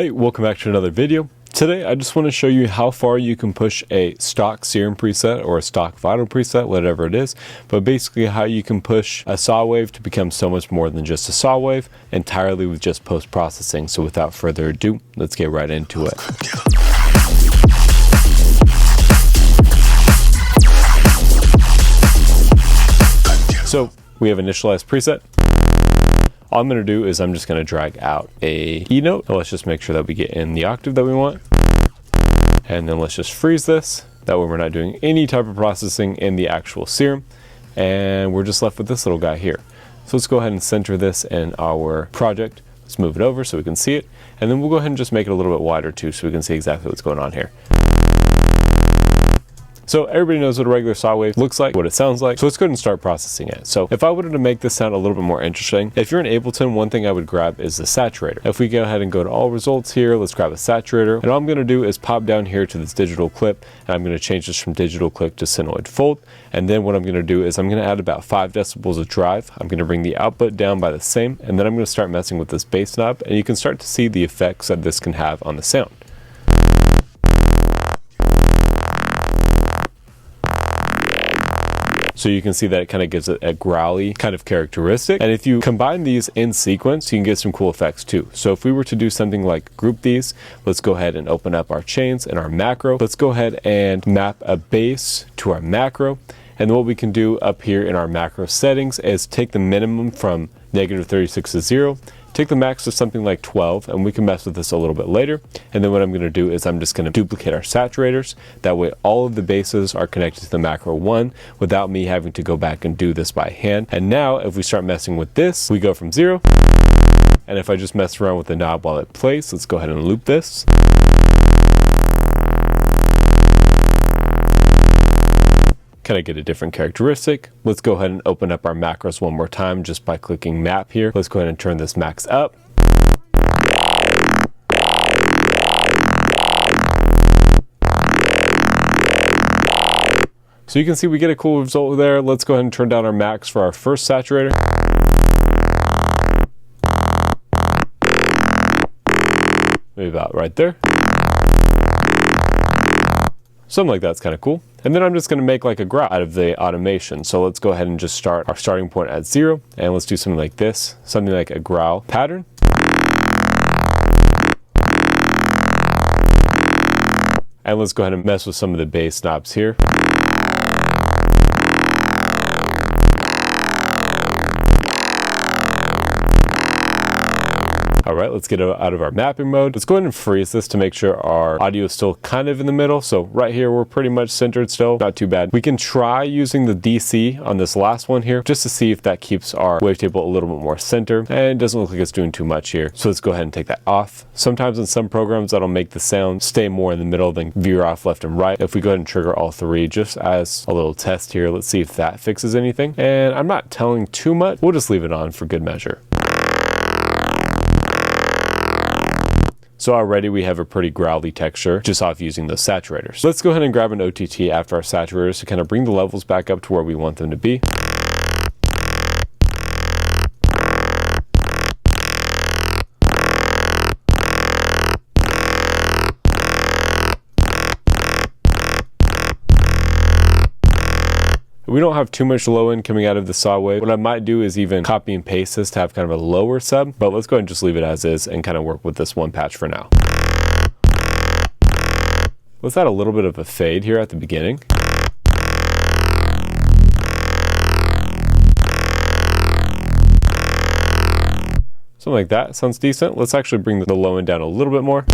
Hey, welcome back to another video. Today I just want to show you how far you can push a stock serum preset or a stock vinyl preset, whatever it is, but basically how you can push a saw wave to become so much more than just a saw wave entirely with just post-processing. So without further ado, let's get right into it. So we have initialized preset. All I'm going to do is I'm just going to drag out a E note. Let's just make sure that we get in the octave that we want. And then let's just freeze this. That way we're not doing any type of processing in the actual serum. And we're just left with this little guy here. So let's go ahead and center this in our project. Let's move it over so we can see it. And then we'll go ahead and just make it a little bit wider too so we can see exactly what's going on here. So everybody knows what a regular saw wave looks like, what it sounds like. So let's go ahead and start processing it. So if I wanted to make this sound a little bit more interesting, if you're in Ableton, one thing I would grab is the saturator. If we go ahead and go to all results here, let's grab a saturator. And all I'm going to do is pop down here to this digital clip, and I'm going to change this from digital clip to sinoid fold. And then what I'm going to do is I'm going to add about 5 decibels of drive. I'm going to bring the output down by the same, and then I'm going to start messing with this bass knob, and you can start to see the effects that this can have on the sound. So you can see that it kind of gives it a growly kind of characteristic. And if you combine these in sequence, you can get some cool effects too. So if we were to do something like group these, let's go ahead and open up our chains and our macro. Let's go ahead and map a bass to our macro. And what we can do up here in our macro settings is take the minimum from -36 to 0. Take the max to something like 12, and we can mess with this a little bit later. And then what I'm going to do is I'm just going to duplicate our saturators. That way all of the basses are connected to the macro 1 without me having to go back and do this by hand. And now if we start messing with this, we go from 0. And if I just mess around with the knob while it plays, let's go ahead and loop this. Kind of get a different characteristic. Let's go ahead and open up our macros one more time just by clicking map here. Let's go ahead and turn this max up. So you can see we get a cool result there. Let's go ahead and turn down our max for our first saturator. Maybe about right there. Something like that's kind of cool. And then I'm just going to make like a growl out of the automation. So let's go ahead and just start our starting point at 0. And let's do something like this, something like a growl pattern. And let's go ahead and mess with some of the bass knobs here. All right, let's get out of our mapping mode. Let's go ahead and freeze this to make sure our audio is still kind of in the middle. So right here, we're pretty much centered still, not too bad. We can try using the DC on this last one here, just to see if that keeps our wavetable a little bit more center. And it doesn't look like it's doing too much here. So let's go ahead and take that off. Sometimes in some programs, that'll make the sound stay more in the middle than veer off left and right. If we go ahead and trigger all 3 just as a little test here, let's see if that fixes anything. And I'm not telling too much. We'll just leave it on for good measure. So already we have a pretty growly texture just off using those saturators. Let's go ahead and grab an OTT after our saturators to kind of bring the levels back up to where we want them to be. We don't have too much low end coming out of the saw wave. What I might do is even copy and paste this to have kind of a lower sub, but let's go ahead and just leave it as is and kind of work with this one patch for now. Let's add a little bit of a fade here at the beginning. Something like that sounds decent. Let's actually bring the low end down a little bit more.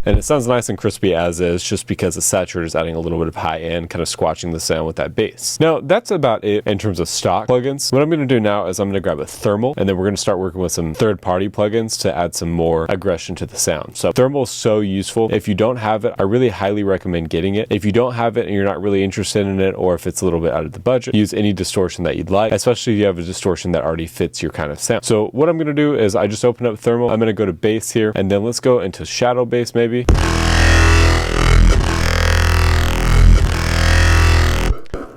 And it sounds nice and crispy as is, just because the saturator is adding a little bit of high end, kind of squashing the sound with that bass. Now, that's about it in terms of stock plugins. What I'm going to do now is I'm going to grab a thermal, and then we're going to start working with some third-party plugins to add some more aggression to the sound. So thermal is so useful. If you don't have it, I really highly recommend getting it. If you don't have it and you're not really interested in it, or if it's a little bit out of the budget, use any distortion that you'd like, especially if you have a distortion that already fits your kind of sound. So what I'm going to do is I just open up thermal. I'm going to go to bass here, and then let's go into shadow bass maybe.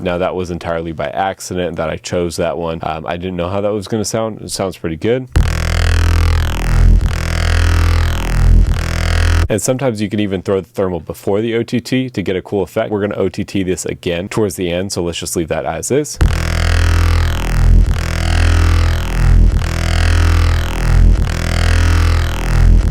Now that was entirely by accident that I chose that one. I didn't know how that was going to sound. It sounds pretty good. And sometimes you can even throw the thermal before the OTT to get a cool effect. We're going to OTT this again towards the end, so let's just leave that as is.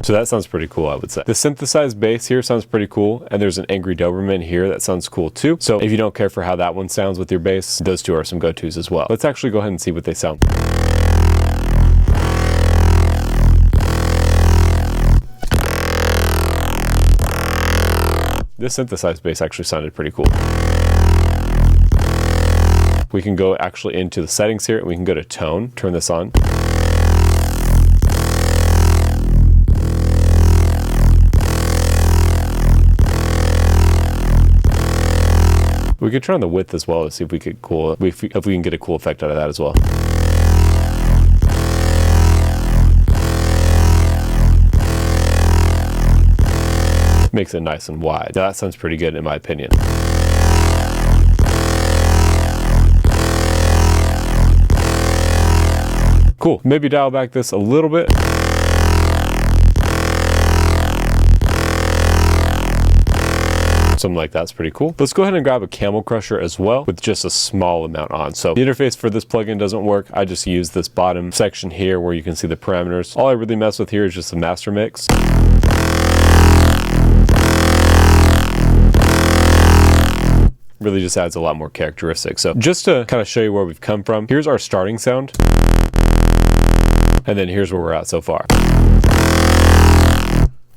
So that sounds pretty cool, I would say. The synthesized bass here sounds pretty cool, and there's an angry Doberman here that sounds cool too. So if you don't care for how that one sounds with your bass, those two are some go-tos as well. Let's actually go ahead and see what they sound. This synthesized bass actually sounded pretty cool. We can go actually into the settings here, and we can go to tone, turn this on. We could turn on the width as well to see if we could if we can get a cool effect out of that as well. Makes it nice and wide. Now that sounds pretty good in my opinion. Cool. Maybe dial back this a little bit. Something like that's pretty cool. Let's go ahead and grab a Camel Crusher as well with just a small amount on. So the interface for this plugin doesn't work. I just use this bottom section here where you can see the parameters. All I really mess with here is just the master mix. Really just adds a lot more characteristics. So just to kind of show you where we've come from, here's our starting sound. And then here's where we're at so far.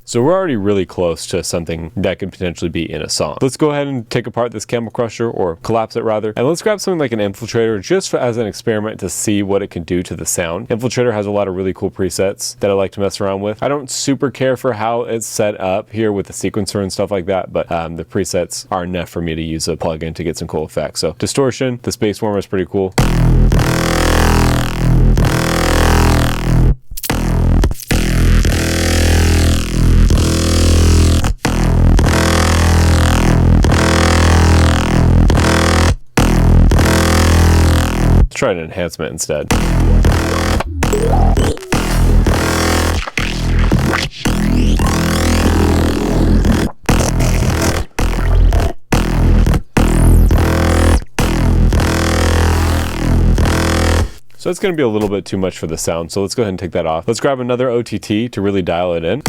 So we're already really close to something that could potentially be in a song. Let's go ahead and take apart this Camel Crusher, or collapse it rather, and let's grab something like an Infiltrator just as an experiment to see what it can do to the sound. Infiltrator has a lot of really cool presets that I like to mess around with. I don't super care for how it's set up here with the sequencer and stuff like that, but the presets are enough for me to use a plugin to get some cool effects. So distortion, the space warmer is pretty cool. Try an enhancement instead. So it's going to be a little bit too much for the sound, so let's go ahead and take that off. Let's grab another OTT to really dial it in.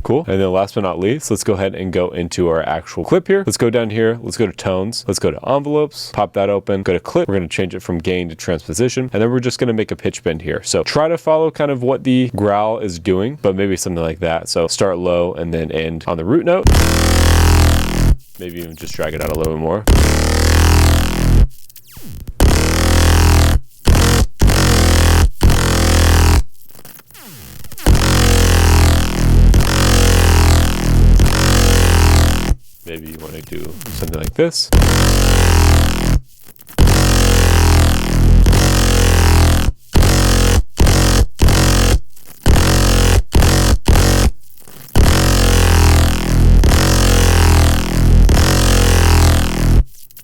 Cool. And then last but not least, let's go ahead and go into our actual clip here. Let's go down here. Let's go to tones. Let's go to envelopes, pop that open, go to clip. We're going to change it from gain to transposition. And then we're just going to make a pitch bend here. So try to follow kind of what the growl is doing, but maybe something like that. So start low and then end on the root note. Maybe even just drag it out a little bit more. Maybe you want to do something like this.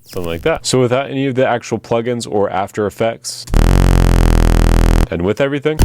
Something like that. So without any of the actual plugins or After Effects, and with everything,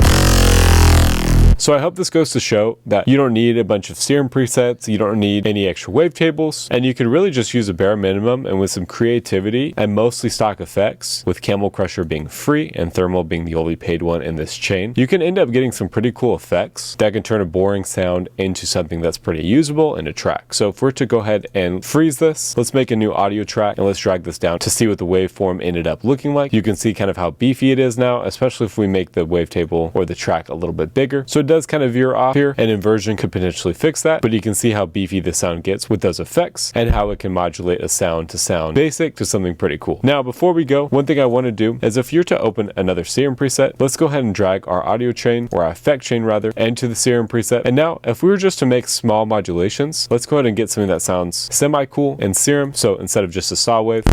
so I hope this goes to show that you don't need a bunch of Serum presets, you don't need any extra wavetables, and you can really just use a bare minimum and with some creativity and mostly stock effects, with Camel Crusher being free and Thermal being the only paid one in this chain, you can end up getting some pretty cool effects that can turn a boring sound into something that's pretty usable in a track. So if we're to go ahead and freeze this, let's make a new audio track and let's drag this down to see what the waveform ended up looking like. You can see kind of how beefy it is now, especially if we make the wavetable or the track a little bit bigger. So it does kind of veer off here, and inversion could potentially fix that, but you can see how beefy the sound gets with those effects and how it can modulate a sound to sound basic to something pretty cool. Now before we go, one thing I want to do is if you're to open another Serum preset, let's go ahead and drag our audio chain, or our effect chain rather, into the Serum preset. And now if we were just to make small modulations, let's go ahead and get something that sounds semi-cool in Serum. So instead of just a saw wave,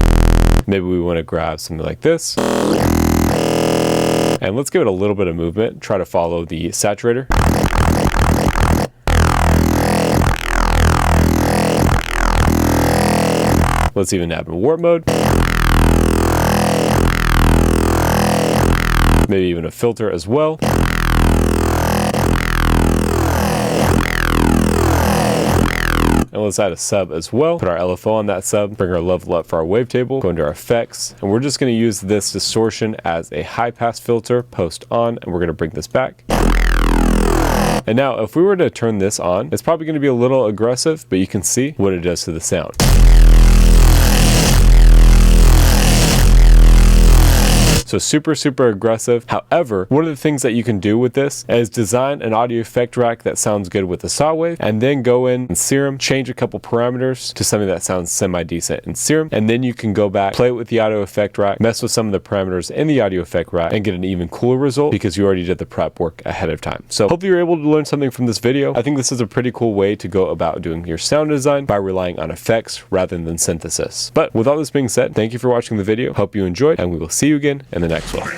maybe we want to grab something like this. And let's give it a little bit of movement, try to follow the saturator. Let's even add a warp mode. Maybe even a filter as well. And let's add a sub as well. Put our LFO on that sub, bring our level up for our wavetable, go into our effects, and we're just going to use this distortion as a high pass filter, post on, and we're going to bring this back. And now if we were to turn this on, it's probably going to be a little aggressive, but you can see what it does to the sound. So super aggressive. However, one of the things that you can do with this is design an audio effect rack that sounds good with the saw wave, and then go in and serum, change a couple parameters to something that sounds semi-decent in serum, and then you can go back, play it with the audio effect rack, mess with some of the parameters in the audio effect rack, and get an even cooler result because you already did the prep work ahead of time. So hopefully you're able to learn something from this video. I think this is a pretty cool way to go about doing your sound design by relying on effects rather than synthesis. But with all this being said, thank you for watching the video. Hope you enjoyed, and we will see you again in the next one.